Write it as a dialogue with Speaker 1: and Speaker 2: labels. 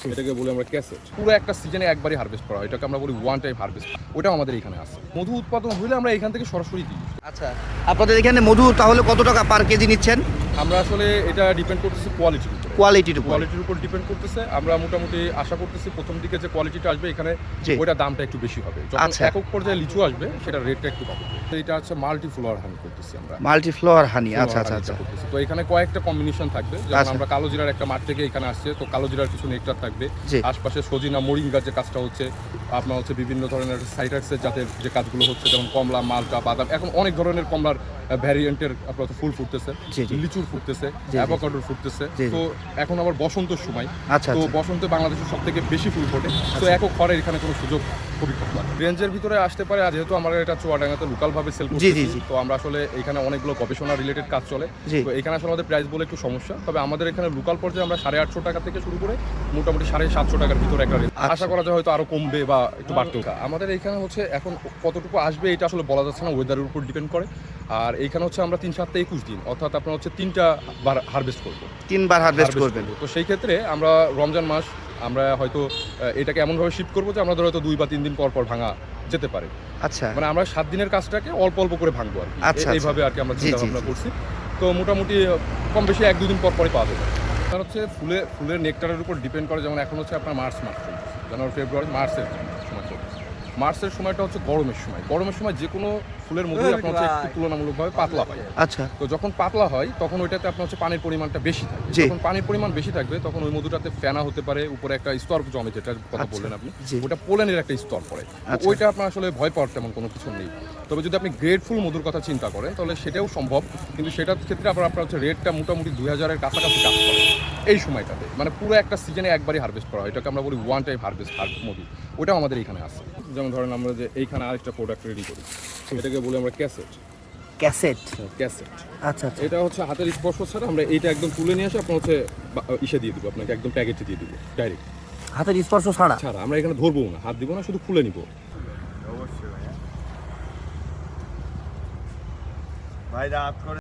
Speaker 1: এটাকে বলি আমরা ক্যাসেট। পুরো একটা সিজনে একবারই হারভেস্ট করা হয়, এটাকে আমরা বলি ওয়ান টাইম হারভেস্ট। ওটাও আমাদের এখানে আছে। মধু উৎপাদন হইলে আমরা এখান থেকে সরাসরি দিই।
Speaker 2: আচ্ছা, আপনাদের এখানে মধু তাহলে কত টাকা পার কেজি নিচ্ছেন?
Speaker 1: আমরা আসলে এটা ডিপেন্ড করতেছে কোয়ালিটির উপর। কোয়ালিটির উপর ডিপেন্ড করতেছে। আমরা মোটামুটি আশা করতেছি প্রথম দিকে যে কোয়ালিটিটা আসবে এখানে ওইটা দামটা একটু বেশি হবে। যখন একক পর্যায়ে লিচু আসবে সেটা রেটটা একটু কম হবে। তো এটা হচ্ছে মাল্টি ফ্লোয়ার হানি করতেছি আমরা।
Speaker 2: মাল্টি ফ্লোয়ার হানি, আচ্ছা আচ্ছা আচ্ছা।
Speaker 1: তো এখানে কয়েকটা কম্বিনেশন থাকবে, যেমন আমরা কালো জিরার একটা মাঠ থেকে এখানে আসছে, তো কালো জিরার কিছু নেকটার থাকবে। আশপাশে সজিনা মরিঙ্গার যে কাজটা হচ্ছে, আপনার হচ্ছে বিভিন্ন ধরনের সাইট্রাসের জাতের যে কাজগুলো হচ্ছে, যেমন কমলা, মালটা, বাদাম। এখন অনেক ধরনের কমলার ভ্যারিয়েন্টের আপনার ফুল ফুটতেছে, লিচুর ফুটতেছে, অ্যাভোকাডোর ফুটতেছে। তো এখন আবার বসন্তের সময়, তো বসন্তে বাংলাদেশের সব থেকে বেশি ফুল ফোটে। তো একক খড়ের এখানে কোনো সুযোগ খুবই কম লাগে। রেঞ্জের ভিতরে আসতে পারে, আর যেহেতু আমরা এটা চুয়াডাঙ্গাতে লোকালভাবে সেল করছি, তো আমরা আসলে এখানে অনেকগুলো গবেষণা রিলেটেড কাজ চলে। তো এখানে আসলে আমাদের প্রাইস বলে একটু সমস্যা। তবে আমাদের এখানে লোকাল পর্যায়ে আমরা 850 টাকা থেকে শুরু করে মোটামুটি 750 টাকার ভিতরে একটা রেঞ্জ। আশা করা যায় হয়তো আরো কমবে বা একটু বাড়তেও। আমাদের এখানে হচ্ছে এখন কতটুকু আসবে এটা আসলে বলা যাচ্ছে না, ওয়েদারের উপর ডিপেন্ড করে। আর এইখানে হচ্ছে আমরা 3 7 21 দিন, অর্থাৎ আপনার হচ্ছে 3টা বার হারভেস্ট করবো,
Speaker 2: 3 বার হারভেস্ট করবেন।
Speaker 1: তো সেই ক্ষেত্রে আমরা রমজান মাস আমরা হয়তো এটাকে এমনভাবে শিফট করবো যে আমাদের হয়তো 2 বা 3 দিন পর পর ভাঙা যেতে পারে।
Speaker 2: আচ্ছা,
Speaker 1: মানে আমরা 7 দিনের কাজটাকে অল্প অল্প করে ভাঙবো আর কি, এইভাবে আর কি আমরা চিন্তা ভাবনা করছি। তো মোটামুটি কম বেশি 1-2 দিন পর পরই পাওয়া যাবে। কারণ হচ্ছে ফুলের নেকটারের উপর ডিপেন্ড করে। যেমন এখন হচ্ছে আপনার মার্চ মাস চলছে, জানুয়ারি ফেব্রুয়ারি মার্চের সময় চলছে। মার্চের সময়টা হচ্ছে গরমের সময়। গরমের সময় যে কোনো ফুলের মধ্যে আপনার হচ্ছে একটু তুলনামূলকভাবে পাতলা হয়।
Speaker 2: আচ্ছা,
Speaker 1: তো যখন পাতলা হয় তখন ওইটাতে আপনার হচ্ছে পানির পরিমাণটা বেশি থাকে। যখন পানির পরিমাণ বেশি থাকবে তখন ওই মধুটাতে ফেনা হতে পারে, উপরে একটা স্তর জমে, যেটার কথা বললেন আপনি, ওটা পোলেনের একটা স্তর পড়ে। ওইটা আপনার আসলে ভয় পাওয়ার তেমন কোনো কিছু নেই। তবে যদি আপনি গ্রেডফুল মধুর কথা চিন্তা করেন তাহলে সেটাও সম্ভব, কিন্তু সেটার ক্ষেত্রে আপনার হচ্ছে রেটটা মোটামুটি 2000-এর কাছাকাছি কাজ করে এই সময়টাতে। মানে পুরো একটা সিজনে একবারই হারভেস্ট করা হয়, এটাকে আমরা বলি ওয়ান টাইম হারভেস্ট মধু। ওটাও আমাদের এখানে আছে। যেমন ধরেন আমরা যে এইখানে আরেকটা প্রোডাক্ট রেডি করি, এটাকে বলি আমরা ক্যাসেট। ক্যাসেট,
Speaker 2: আচ্ছা আচ্ছা।
Speaker 1: এটা হচ্ছে হাতের স্পর্শ ছাড়া আমরা এইটা একদম তুলে নিয়ে আসে আপনার হচ্ছে ইসে দিয়ে দিব, আপনাকে একদম প্যাকেটে দিয়ে দিব ডাইরেক্ট।
Speaker 2: হাতের স্পর্শ ছাড়া
Speaker 1: আমরা এখানে ধরবো না, হাত দিব না, শুধু খুলে নিব। অবশ্যই ভাই,